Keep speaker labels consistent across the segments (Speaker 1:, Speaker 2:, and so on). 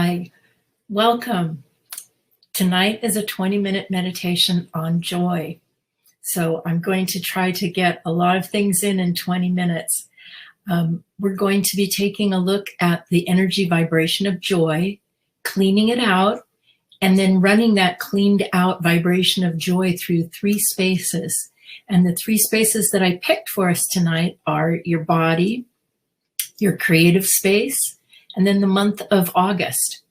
Speaker 1: Hi, welcome. Tonight is a 20-minute meditation on joy. So I'm going to try to get a lot of things in 20 minutes. We're going to be taking a look at the energy vibration of joy, cleaning it out, and then running that cleaned out vibration of joy through 3 spaces. And the 3 spaces that I picked for us tonight are your body, your creative space, and then the month of August.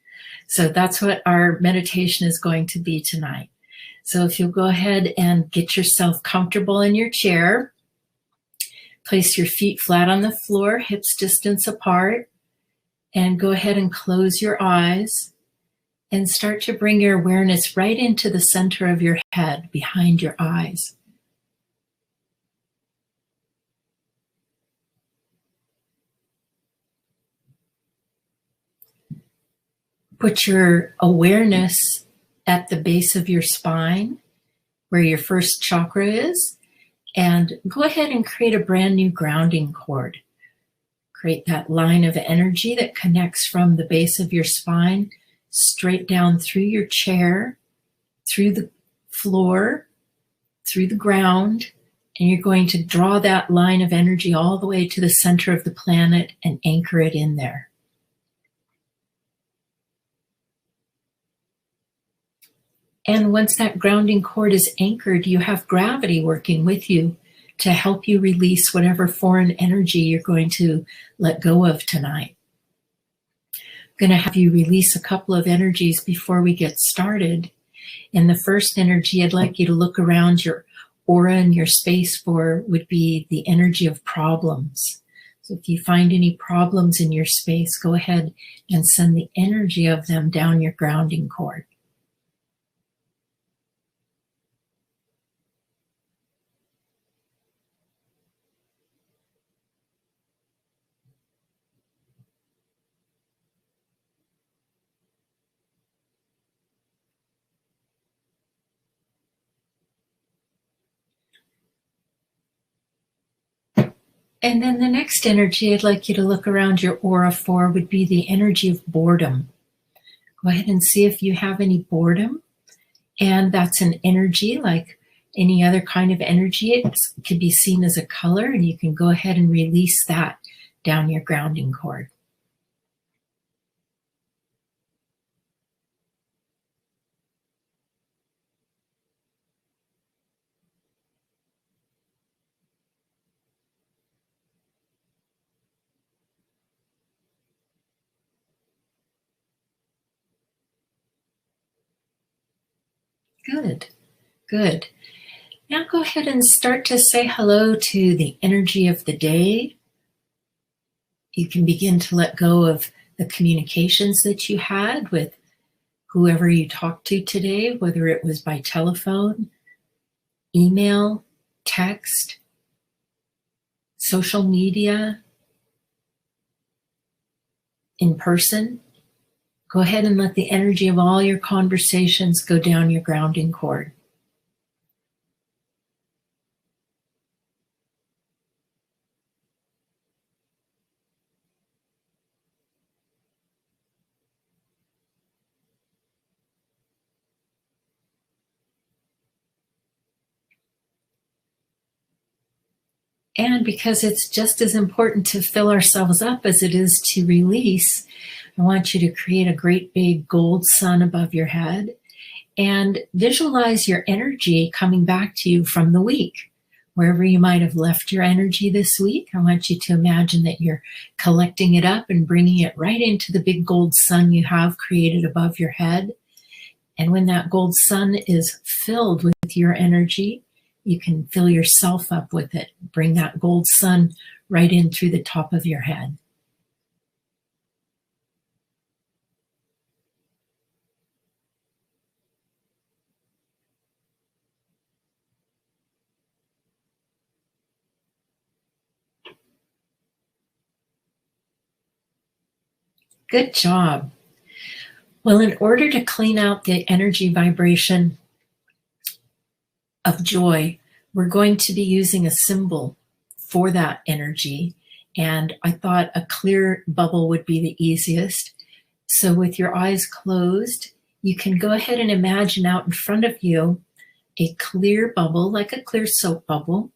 Speaker 1: So that's what our meditation is going to be tonight. So if you'll go ahead and get yourself comfortable in your chair, place your feet flat on the floor, hips distance apart, and go ahead and close your eyes and start to bring your awareness right into the center of your head, behind your eyes. Put your awareness at the base of your spine, where your first chakra is, and go ahead and create a brand new grounding cord. Create that line of energy that connects from the base of your spine straight down through your chair, through the floor, through the ground, and you're going to draw that line of energy all the way to the center of the planet and anchor it in there. And once that grounding cord is anchored, you have gravity working with you to help you release whatever foreign energy you're going to let go of tonight. I'm going to have you release a couple of energies before we get started. And the first energy I'd like you to look around your aura and your space for would be the energy of problems. So if you find any problems in your space, go ahead and send the energy of them down your grounding cord. And then the next energy I'd like you to look around your aura for would be the energy of boredom. Go ahead and see if you have any boredom. And that's an energy like any other kind of energy. It could be seen as a color, and you can go ahead and release that down your grounding cord. Good, good. Now go ahead and start to say hello to the energy of the day. You can begin to let go of the communications that you had with whoever you talked to today, whether it was by telephone, email, text, social media, in person. Go ahead and let the energy of all your conversations go down your grounding cord. And because it's just as important to fill ourselves up as it is to release, I want you to create a great big gold sun above your head and visualize your energy coming back to you from the week. Wherever you might have left your energy this week, I want you to imagine that you're collecting it up and bringing it right into the big gold sun you have created above your head. And when that gold sun is filled with your energy, you can fill yourself up with it. Bring that gold sun right in through the top of your head. Good job. Well, in order to clean out the energy vibration of joy, we're going to be using a symbol for that energy. And I thought a clear bubble would be the easiest. So with your eyes closed, you can go ahead and imagine out in front of you a clear bubble, like a clear soap bubble,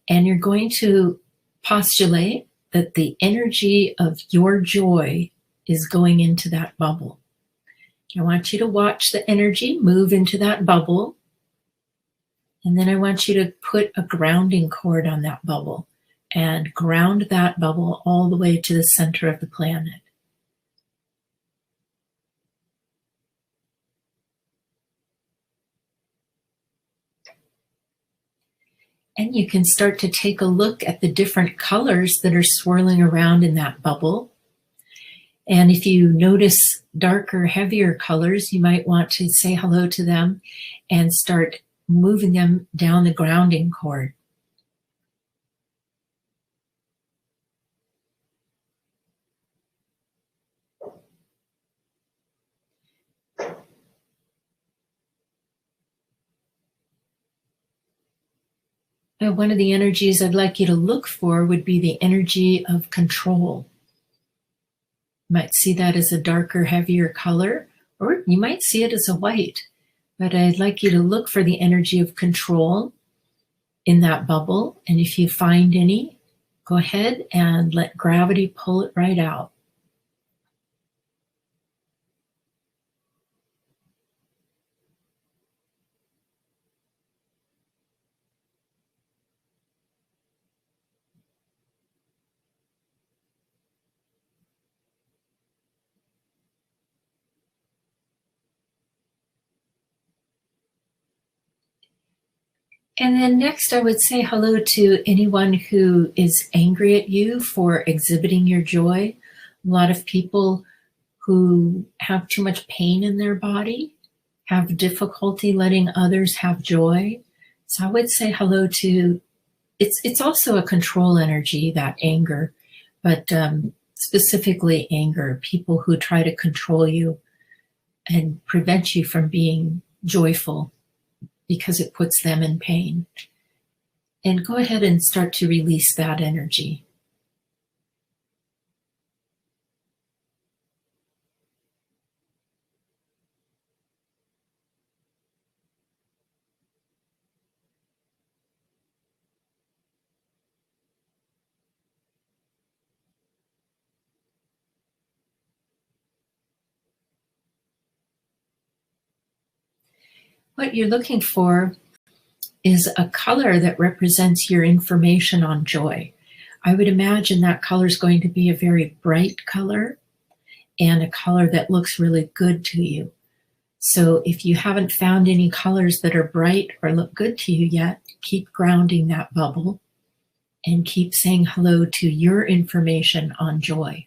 Speaker 1: and you're going to postulate that the energy of your joy is going into that bubble. I want you to watch the energy move into that bubble, and then I want you to put a grounding cord on that bubble and ground that bubble all the way to the center of the planet. And you can start to take a look at the different colors that are swirling around in that bubble. And if you notice darker, heavier colors, you might want to say hello to them and start moving them down the grounding cord. And one of the energies I'd like you to look for would be the energy of control. You might see that as a darker, heavier color, or you might see it as a white. But I'd like you to look for the energy of control in that bubble. And if you find any, go ahead and let gravity pull it right out. And then next, I would say hello to anyone who is angry at you for exhibiting your joy. A lot of people who have too much pain in their body have difficulty letting others have joy. So I would say hello to, it's also a control energy, that anger, but specifically anger, people who try to control you and prevent you from being joyful because it puts them in pain. And go ahead and start to release that energy. What you're looking for is a color that represents your information on joy. I would imagine that color is going to be a very bright color and a color that looks really good to you. So if you haven't found any colors that are bright or look good to you yet, keep grounding that bubble and keep saying hello to your information on joy.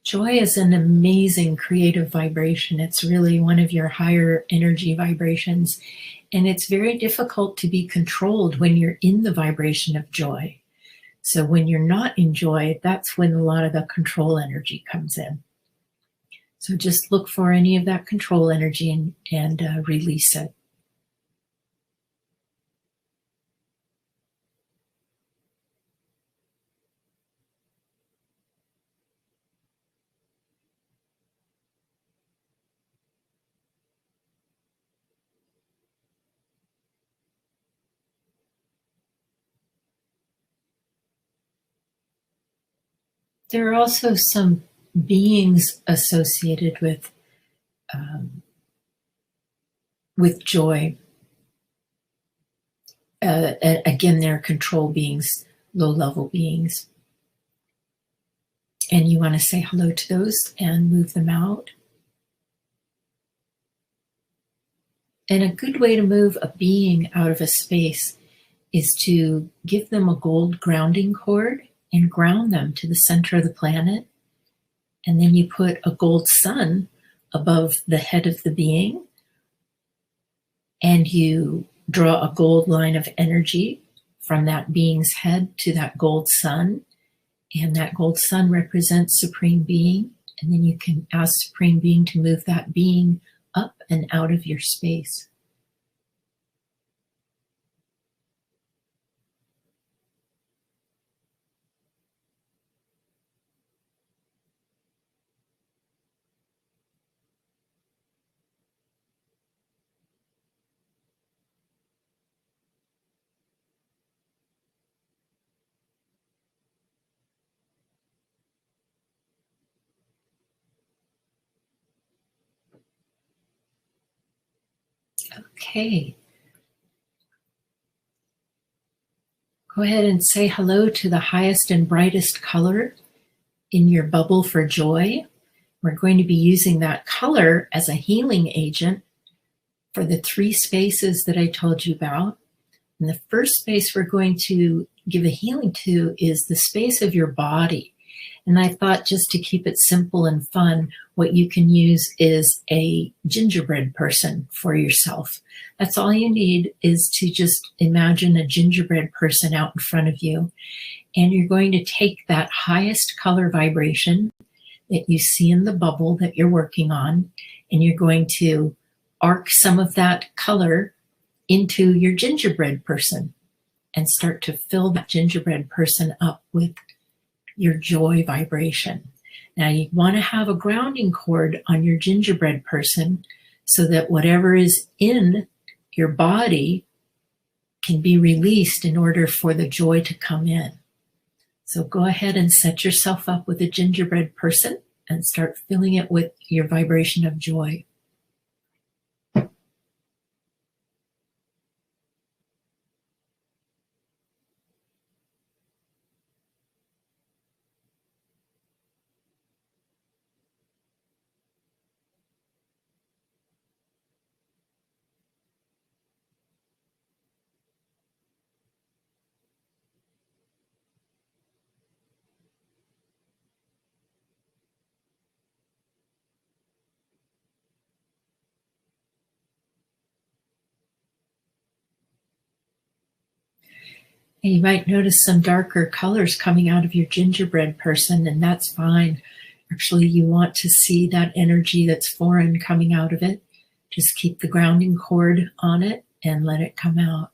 Speaker 1: Joy is an amazing creative vibration. It's really one of your higher energy vibrations. And it's very difficult to be controlled when you're in the vibration of joy. So when you're not in joy, that's when a lot of the control energy comes in. So just look for any of that control energy and release it. There are also some beings associated with joy. Again, they're control beings, low-level beings. And you want to say hello to those and move them out. And a good way to move a being out of a space is to give them a gold grounding cord and ground them to the center of the planet. And then you put a gold sun above the head of the being, and you draw a gold line of energy from that being's head to that gold sun. And that gold sun represents Supreme Being. And then you can ask Supreme Being to move that being up and out of your space. Okay. Go ahead and say hello to the highest and brightest color in your bubble for joy. We're going to be using that color as a healing agent for the 3 spaces that I told you about. And the first space we're going to give a healing to is the space of your body. And I thought, just to keep it simple and fun, what you can use is a gingerbread person for yourself. That's all you need, is to just imagine a gingerbread person out in front of you. And you're going to take that highest color vibration that you see in the bubble that you're working on, and you're going to arc some of that color into your gingerbread person and start to fill that gingerbread person up with your joy vibration. Now you want to have a grounding cord on your gingerbread person so that whatever is in your body can be released in order for the joy to come in. So go ahead and set yourself up with a gingerbread person and start filling it with your vibration of joy. And you might notice some darker colors coming out of your gingerbread person, and that's fine. Actually, you want to see that energy that's foreign coming out of it. Just keep the grounding cord on it and let it come out.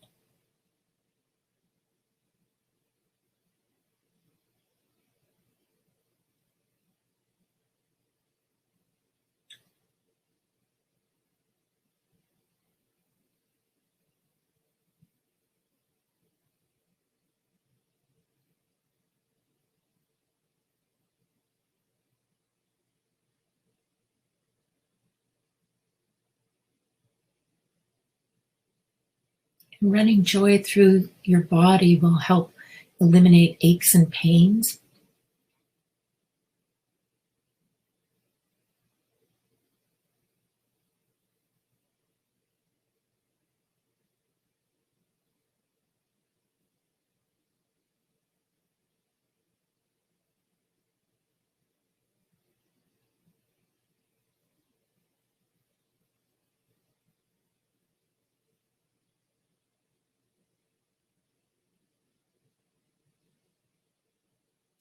Speaker 1: And running joy through your body will help eliminate aches and pains.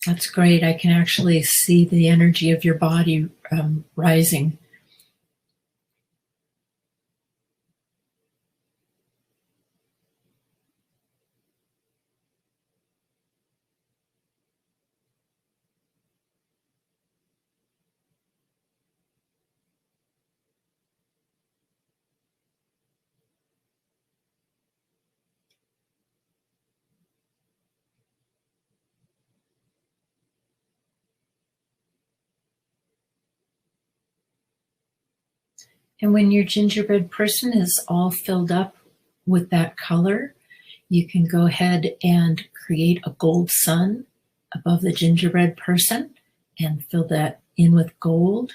Speaker 1: That's great. I can actually see the energy of your body rising. And when your gingerbread person is all filled up with that color, you can go ahead and create a gold sun above the gingerbread person and fill that in with gold.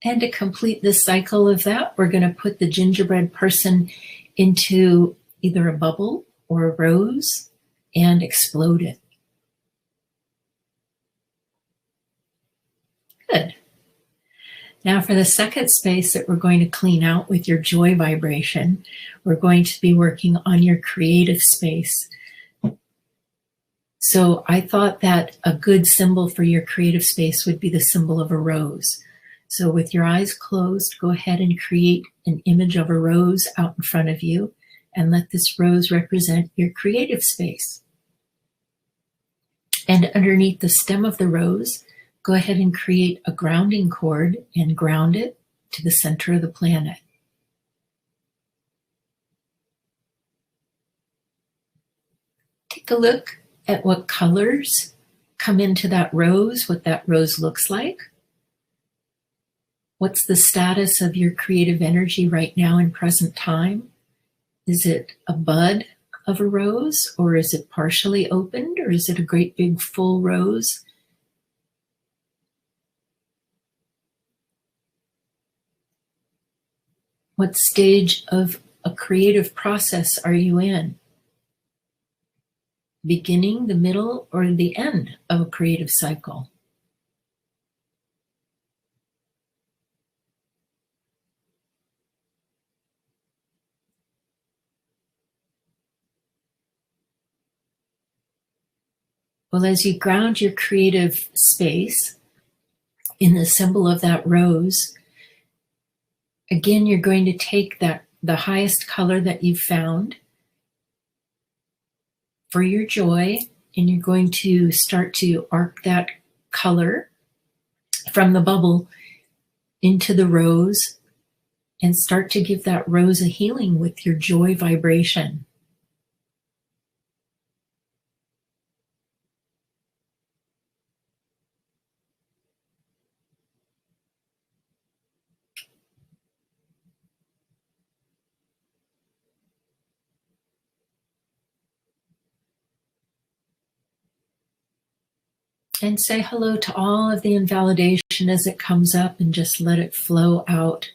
Speaker 1: And to complete the cycle of that, we're going to put the gingerbread person into either a bubble or a rose and explode it. Good. Now for the second space that we're going to clean out with your joy vibration, we're going to be working on your creative space. So I thought that a good symbol for your creative space would be the symbol of a rose. So with your eyes closed, go ahead and create an image of a rose out in front of you and let this rose represent your creative space. And underneath the stem of the rose, go ahead and create a grounding cord and ground it to the center of the planet. Take a look at what colors come into that rose, what that rose looks like. What's the status of your creative energy right now in present time? Is it a bud of a rose, or is it partially opened, or is it a great big full rose? What stage of a creative process are you in? Beginning, the middle, or the end of a creative cycle? Well, as you ground your creative space in the symbol of that rose, again, you're going to take the highest color that you've found for your joy, and you're going to start to arc that color from the bubble into the rose and start to give that rose a healing with your joy vibration. And say hello to all of the invalidation as it comes up and just let it flow out.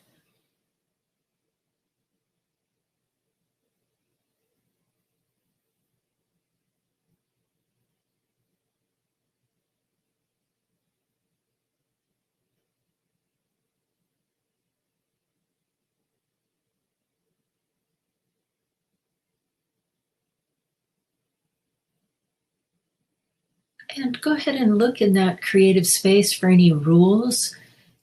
Speaker 1: And go ahead and look in that creative space for any rules.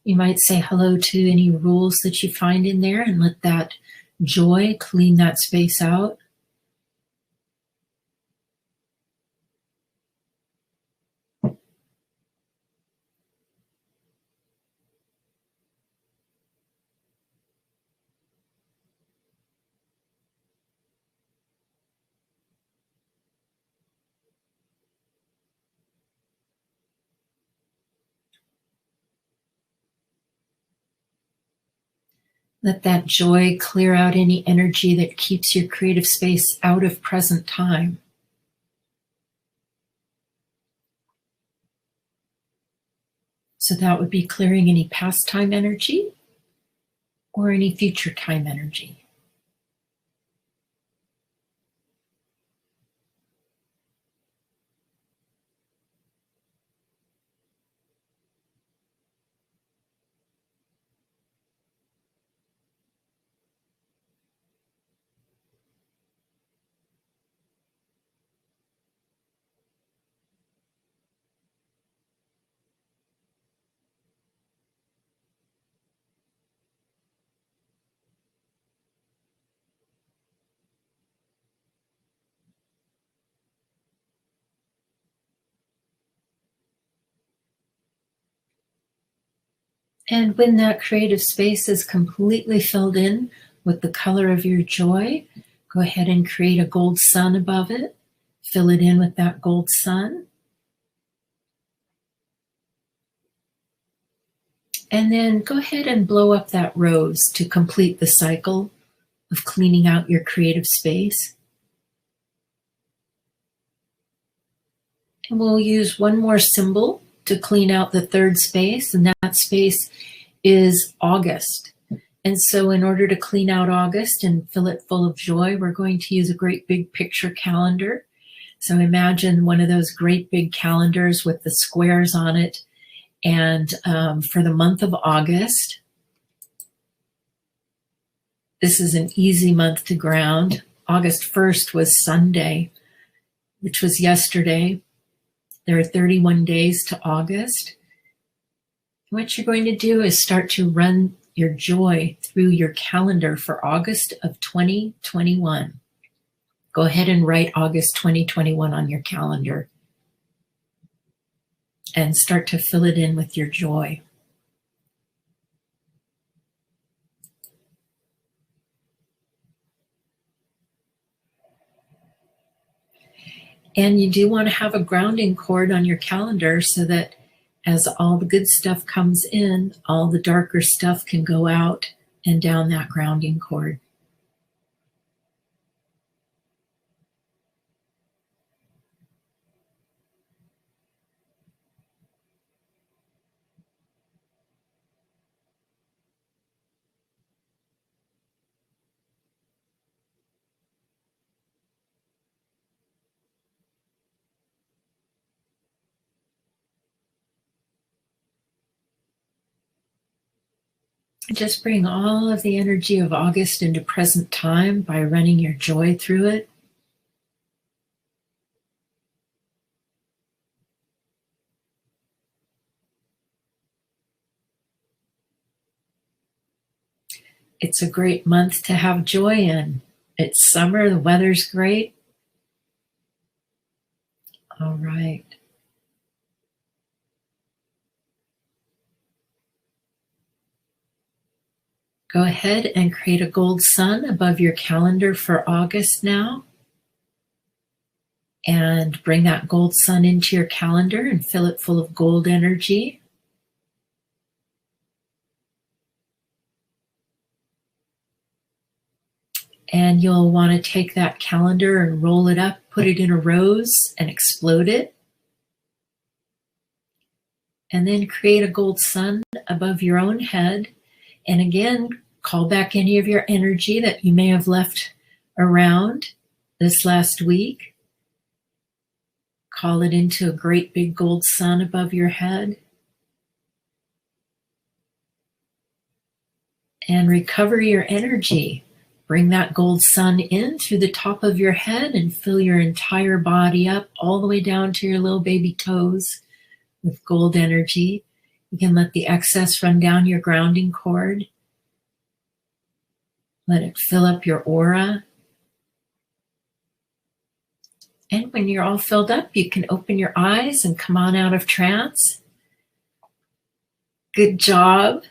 Speaker 1: You might say hello to any rules that you find in there and let that joy clean that space out. Let that joy clear out any energy that keeps your creative space out of present time. So that would be clearing any past time energy or any future time energy. And when that creative space is completely filled in with the color of your joy, go ahead and create a gold sun above it. Fill it in with that gold sun. And then go ahead and blow up that rose to complete the cycle of cleaning out your creative space. And we'll use one more symbol to clean out the third space, and that space is August. And so in order to clean out August and fill it full of joy, we're going to use a great big picture calendar. So imagine one of those great big calendars with the squares on it, And for the month of August, this is an easy month to ground. August 1st was Sunday, which was yesterday. There are 31 days to August. What you're going to do is start to run your joy through your calendar for August of 2021. Go ahead and write August 2021 on your calendar and start to fill it in with your joy. And you do want to have a grounding cord on your calendar so that as all the good stuff comes in, all the darker stuff can go out and down that grounding cord. Just bring all of the energy of August into present time by running your joy through it. It's a great month to have joy in. It's summer, the weather's great. All right. Go ahead and create a gold sun above your calendar for August now. And bring that gold sun into your calendar and fill it full of gold energy. And you'll want to take that calendar and roll it up, put it in a rose and explode it. And then create a gold sun above your own head. And again, call back any of your energy that you may have left around this last week. Call it into a great big gold sun above your head. And recover your energy. Bring that gold sun in through the top of your head and fill your entire body up all the way down to your little baby toes with gold energy. You can let the excess run down your grounding cord. Let it fill up your aura. And when you're all filled up, you can open your eyes and come on out of trance. Good job.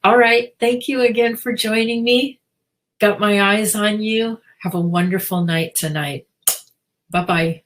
Speaker 1: All right, thank you again for joining me. Got my eyes on you. Have a wonderful night tonight. Bye-bye.